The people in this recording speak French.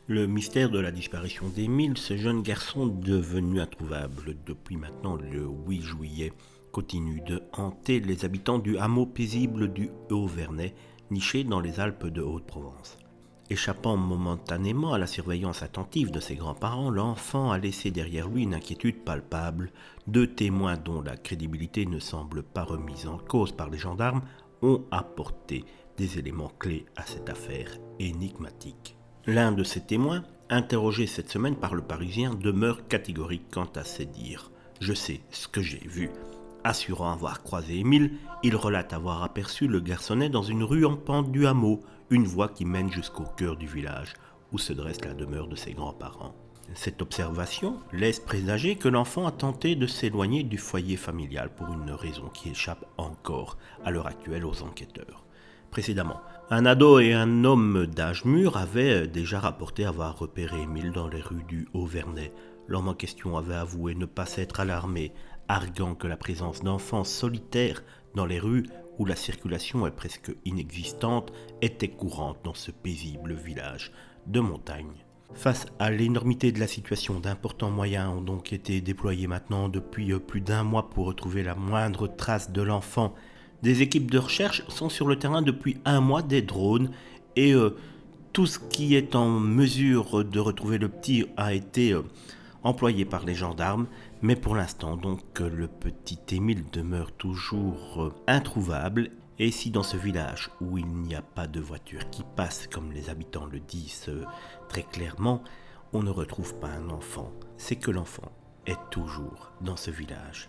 Le mystère de la disparition d'Émile, ce jeune garçon devenu introuvable depuis maintenant le 8 juillet, continue de hanter les habitants du hameau paisible du Haut-Vernay, niché dans les Alpes de Haute-Provence. Échappant momentanément à la surveillance attentive de ses grands-parents, l'enfant a laissé derrière lui une inquiétude palpable. Deux témoins dont la crédibilité ne semble pas remise en cause par les gendarmes ont apporté des éléments clés à cette affaire énigmatique. L'un de ces témoins, interrogé cette semaine par le Parisien, demeure catégorique quant à ses dires. « Je sais ce que j'ai vu ». Assurant avoir croisé Émile, il relate avoir aperçu le garçonnet dans une rue en pente du hameau, une voie qui mène jusqu'au cœur du village, où se dresse la demeure de ses grands-parents. Cette observation laisse présager que l'enfant a tenté de s'éloigner du foyer familial pour une raison qui échappe encore à l'heure actuelle aux enquêteurs. Précédemment, un ado et un homme d'âge mûr avaient déjà rapporté avoir repéré Émile dans les rues du Haut-Vernay. L'homme en question avait avoué ne pas s'être alarmé, arguant que la présence d'enfants solitaires dans les rues où la circulation est presque inexistante était courante dans ce paisible village de montagne. Face à l'énormité de la situation, d'importants moyens ont donc été déployés maintenant depuis plus d'un mois pour retrouver la moindre trace de l'enfant. Des équipes de recherche sont sur le terrain depuis un mois, des drones, et tout ce qui est en mesure de retrouver le petit a été employé par les gendarmes, mais pour l'instant, donc, le petit Émile demeure toujours introuvable. Et si dans ce village où il n'y a pas de voiture qui passe, comme les habitants le disent très clairement, on ne retrouve pas un enfant, c'est que l'enfant est toujours dans ce village.